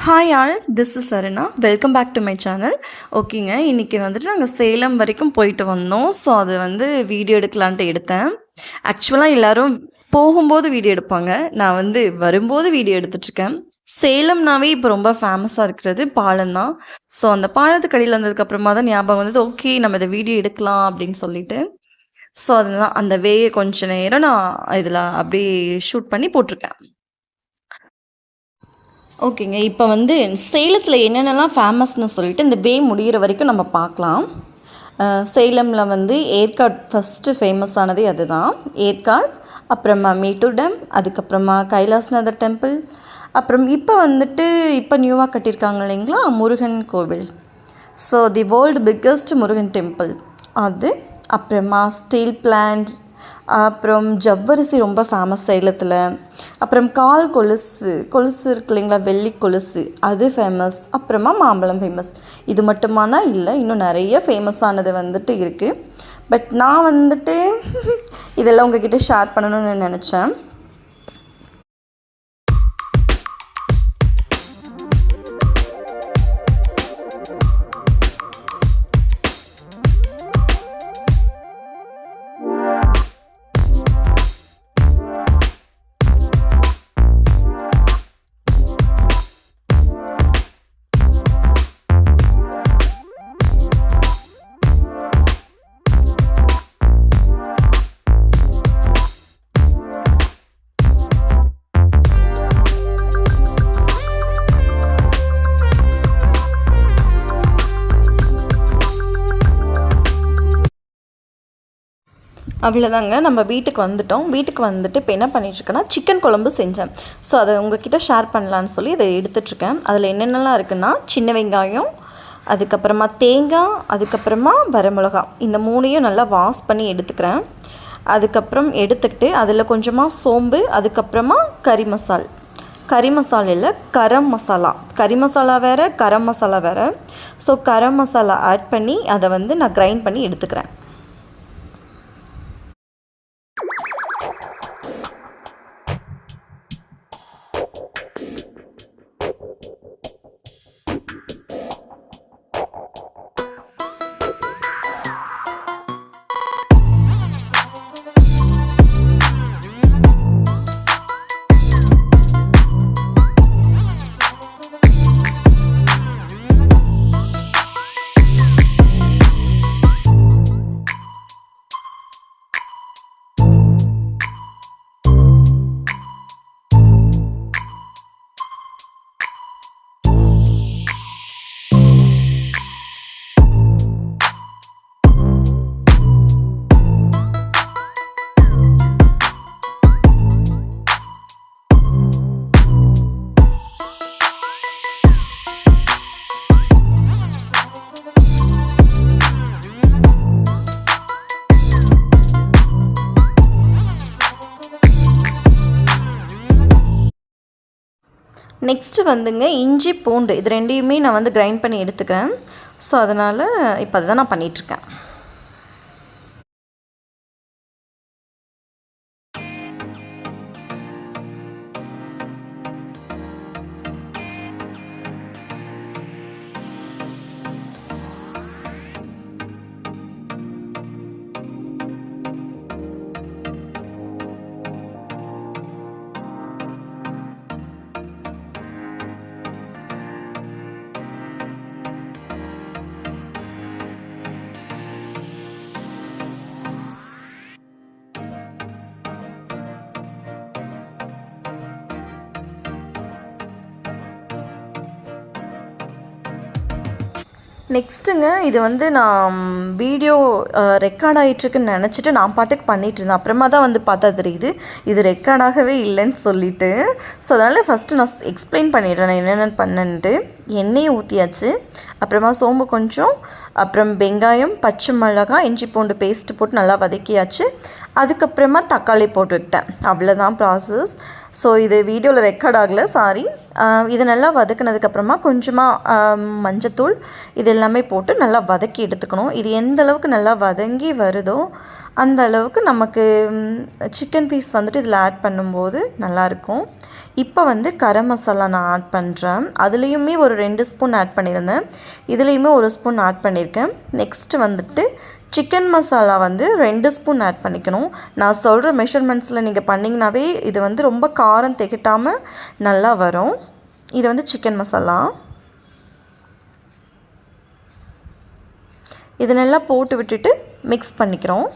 Hi all, this is Sarana. Welcome back to my channel. ஓகேங்க, இன்றைக்கி வந்துட்டு நாங்கள் சேலம் வரைக்கும் போயிட்டு வந்தோம். ஸோ அது வந்து வீடியோ எடுக்கலான்ட்டு எடுத்தேன். ஆக்சுவலாக எல்லோரும் போகும்போது வீடியோ எடுப்பாங்க, நான் வந்து வரும்போது வீடியோ எடுத்துட்ருக்கேன். சேலம்னாவே இப்போ ரொம்ப ஃபேமஸாக இருக்கிறது பாலம் தான். ஸோ அந்த பாலத்துக்கு அடியில் வந்ததுக்கப்புறமா தான் ஞாபகம் வந்தது, ஓகே நம்ம இதை வீடியோ எடுக்கலாம் அப்படின்னு சொல்லிட்டு. ஸோ அதுதான் அந்த வேயை கொஞ்ச நேரம் நான் இதில் அப்படியே ஷூட் பண்ணி போட்டிருக்கேன். ஓகேங்க, இப்போ வந்து சேலத்தில் என்னென்னலாம் ஃபேமஸ்னு சொல்லிட்டு இந்த வே முடிகிற வரைக்கும் நம்ம பார்க்கலாம். சேலமில் வந்து ஏற்காடு ஃபஸ்ட்டு ஃபேமஸானதே அதுதான். ஏற்காடு, அப்புறமா மேட்டூர் டேம், அதுக்கப்புறமா கைலாசநாதர் டெம்பிள், அப்புறம் இப்போ நியூவாக கட்டியிருக்காங்க இல்லைங்களா முருகன் கோவில். So the world biggest Murugan temple அது. அப்புறமா ஸ்டீல் பிளான்ட், அப்புறம் ஜவ்வரிசி ரொம்ப ஃபேமஸ் சேலத்தில். அப்புறம் கால் கொலுசு இருக்கு இல்லைங்களா, வெள்ளி கொலுசு, அது ஃபேமஸ். அப்புறமா மாம்பழம் ஃபேமஸ். இது மட்டுமானா இல்லை, இன்னும் நிறைய ஃபேமஸானது வந்துட்டு இருக்குது. பட் நான் வந்துட்டு இதெல்லாம் உங்ககிட்ட ஷேர் பண்ணணும்னு நினச்சேன். அவ்வளோதாங்க, நம்ம வீட்டுக்கு வந்துட்டோம். வீட்டுக்கு வந்துட்டு இப்போ என்ன பண்ணிகிட்ருக்கேன்னா சிக்கன் குழம்பு செஞ்சேன். ஸோ அதை உங்ககிட்ட ஷேர் பண்ணலான்னு சொல்லி இதை எடுத்துகிட்ருக்கேன். அதில் என்னென்னலாம் இருக்குன்னா சின்ன வெங்காயம், அதுக்கப்புறமா தேங்காய், அதுக்கப்புறமா வரமிளகா, இந்த மூணையும் நல்லா வாஷ் பண்ணி எடுத்துக்கிறேன். அதுக்கப்புறம் எடுத்துக்கிட்டு அதில் கொஞ்சமாக சோம்பு, அதுக்கப்புறமா கறி மசால் இல்லை கரம் மசாலா, கறி மசாலா வேறு கரம் மசாலா வேறு. ஸோ கரம் மசாலா ஆட் பண்ணி அதை வந்து நான் கிரைண்ட் பண்ணி எடுத்துக்கிறேன். நெக்ஸ்ட்டு வந்துங்க இஞ்சி பூண்டு இது ரெண்டையுமே நான் வந்து கிரைண்ட் பண்ணி எடுத்துக்கிறேன். ஸோ அதனால் இப்போ அதுதான் நான் பண்ணிகிட்ருக்கேன். நெக்ஸ்ட்டுங்க, இது வந்து நான் வீடியோ ரெக்கார்ட் ஆகிட்டுருக்குன்னு நினச்சிட்டு நான் பாட்டுக்கு பண்ணிகிட்ருந்தேன். அப்புறமா தான் வந்து பார்த்தா தெரியுது இது ரெக்கார்டாகவே இல்லைன்னு சொல்லிவிட்டு. ஸோ அதனால் ஃபஸ்ட்டு நான் எக்ஸ்பிளைன் பண்ணிடுறேன் நான் என்னென்ன பண்ணேன்ட்டு. எண்ணெயை ஊற்றியாச்சு, அப்புறமா சோம்பு கொஞ்சம், அப்புறம் வெங்காயம், பச்சை மிளகாய், இஞ்சி பூண்டு பேஸ்ட்டு போட்டு நல்லா வதக்கியாச்சு. அதுக்கப்புறமா தக்காளி போட்டுக்கிட்டேன். அவ்வளோதான் ப்ராசஸ். ஸோ இது வீடியோவில் ரெக்கார்ட் ஆகலை, சாரி. இது நல்லா வதக்கினதுக்கப்புறமா கொஞ்சமாக மஞ்சத்தூள் இது எல்லாமே போட்டு நல்லா வதக்கி எடுத்துக்கணும். இது எந்த அளவுக்கு நல்லா வதங்கி வருதோ அந்த அளவுக்கு நமக்கு சிக்கன் பீஸ் வந்துட்டு இதில் ஆட் பண்ணும்போது நல்லாயிருக்கும். இப்போ வந்து கரம் மசாலா நான் ஆட் பண்ணுறேன். அதுலேயுமே ஒரு 2 ஸ்பூன் ஆட் பண்ணியிருந்தேன், இதுலேயுமே 1 ஸ்பூன் ஆட் பண்ணியிருக்கேன். நெக்ஸ்ட்டு வந்துட்டு சிக்கன் மசாலா வந்து 2 ஸ்பூன் ஆட் பண்ணிக்கணும். நான் சொல்கிற மெஷர்மெண்ட்ஸில் நீங்கள் பண்ணிங்கனாவே இது வந்து ரொம்ப காரம் திகட்டாமல் நல்லா வரும். இது வந்து சிக்கன் மசாலா. இது நல்லா போட்டு விட்டுட்டு மிக்ஸ் பண்ணிக்கிறோம்.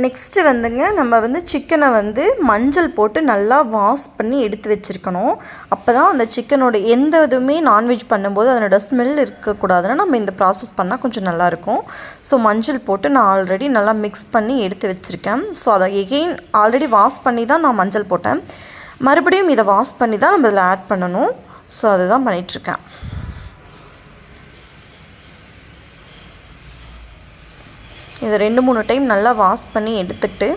நெக்ஸ்ட்டு வந்துங்க நம்ம வந்து சிக்கனை வந்து மஞ்சள் போட்டு நல்லா வாஷ் பண்ணி எடுத்து வச்சுருக்கணும். அப்போ தான் அந்த சிக்கனோட எந்த இதுவுமே நான்வெஜ் பண்ணும்போது அதனோட ஸ்மெல் இருக்கக்கூடாதுன்னா நம்ம இந்த ப்ராசஸ் பண்ணால் கொஞ்சம் நல்லாயிருக்கும். ஸோ மஞ்சள் போட்டு நான் ஆல்ரெடி நல்லா மிக்ஸ் பண்ணி எடுத்து வச்சுருக்கேன். ஸோ அதை எகெயின் ஆல்ரெடி வாஷ் பண்ணி தான் நான் மஞ்சள் போட்டேன். மறுபடியும் இதை வாஷ் பண்ணி தான் நம்ம இதில் ஆட் பண்ணணும். ஸோ அதுதான் பண்ணிகிட்ருக்கேன். இதை 2-3 டைம் நல்லா வாஷ் பண்ணி எடுத்துகிட்டு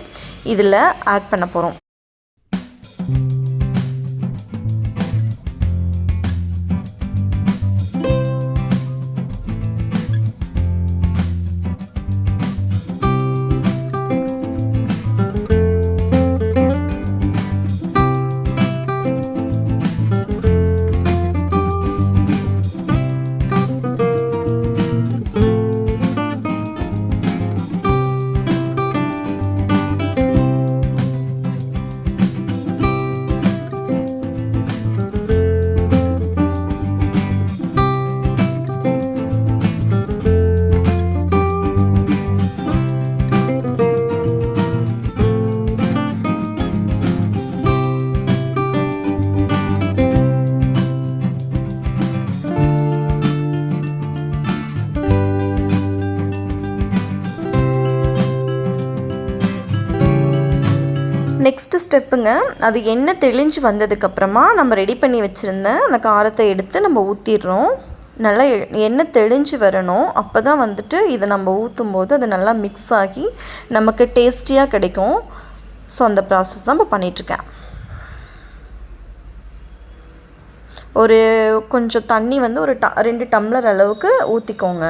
இதில் ஆட் பண்ண போகிறோம். நெக்ஸ்ட்டு ஸ்டெப்புங்க, அது எண்ணெய் தெளிஞ்சு வந்ததுக்கப்புறமா நம்ம ரெடி பண்ணி வச்சுருந்த அந்த காரத்தை எடுத்து நம்ம ஊற்றிடுறோம். நல்லா எண்ணெய் தெளிஞ்சு வரணும். அப்போ தான் வந்துட்டு இதை நம்ம ஊற்றும் போது அது நல்லா மிக்ஸ் ஆகி நமக்கு டேஸ்டியாக கிடைக்கும். ஸோ அந்த ப்ராசஸ் தான் இப்போ பண்ணிகிட்ருக்கேன். ஒரு கொஞ்சம் தண்ணி வந்து ஒரு 2 டம்ளர் அளவுக்கு ஊற்றிக்கோங்க.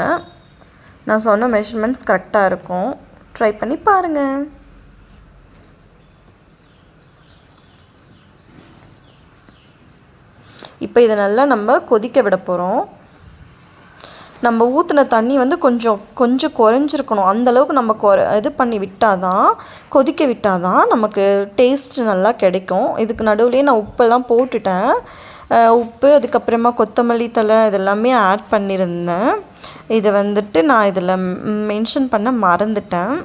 நான் சொன்ன மெஷர்மெண்ட்ஸ் கரெக்டாக இருக்கும். ட்ரை பண்ணி பாருங்கள். இப்போ இதை நல்லா நம்ம கொதிக்க விட போகிறோம். நம்ம ஊற்றின தண்ணி வந்து கொஞ்சம் குறைஞ்சிருக்கணும். அந்தளவுக்கு நம்ம இது பண்ணி விட்டால் தான், கொதிக்க விட்டால் தான் நமக்கு டேஸ்ட் நல்லா கிடைக்கும். இதுக்கு நடுவுலேயே நான் உப்பெல்லாம் போட்டுட்டேன். உப்பு, அதுக்கப்புறமா கொத்தமல்லி தழை இதெல்லாமே ஆட் பண்ணியிருந்தேன். இதை வந்துட்டு நான் இதில் மென்ஷன் பண்ண மறந்துட்டேன்.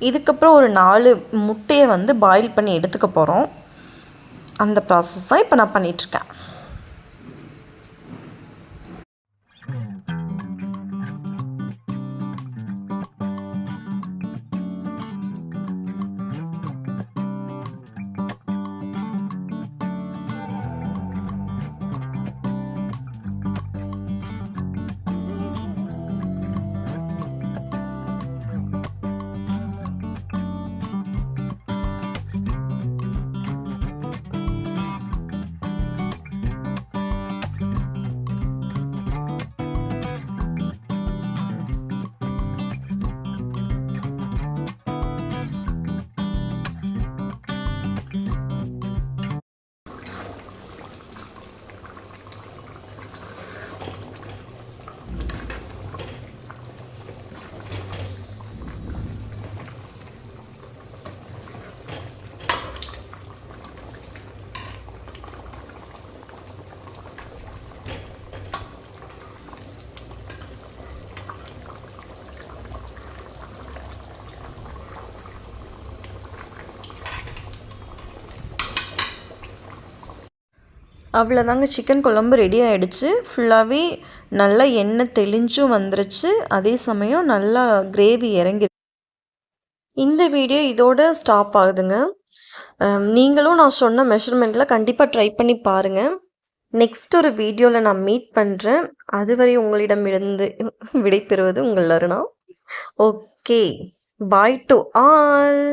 இதுக்கப்புறம் ஒரு 4 முட்டையை வந்து பாயில் பண்ணி எடுத்துக்க போகிறோம். அந்த ப்ராசஸ் தான் இப்போ நான் பண்ணிகிட்ருக்கேன். அவ்வளோதாங்க, சிக்கன் குழம்பு ரெடி ஆகிடுச்சு. ஃபுல்லாகவே நல்லா எண்ணெய் தெளிஞ்சும் வந்துருச்சு, அதே சமயம் நல்லா கிரேவி இறங்கி. இந்த வீடியோ இதோட ஸ்டாப் ஆகுதுங்க. நீங்களும் நான் சொன்ன மெஷர்மெண்ட்டில் கண்டிப்பாக ட்ரை பண்ணி பாருங்கள். நெக்ஸ்ட் ஒரு வீடியோவில் நான் மீட் பண்ணுறேன். அதுவரை உங்களிடமிருந்து விடைபெறுவது உங்கள் Aruna. Okay, bye to all.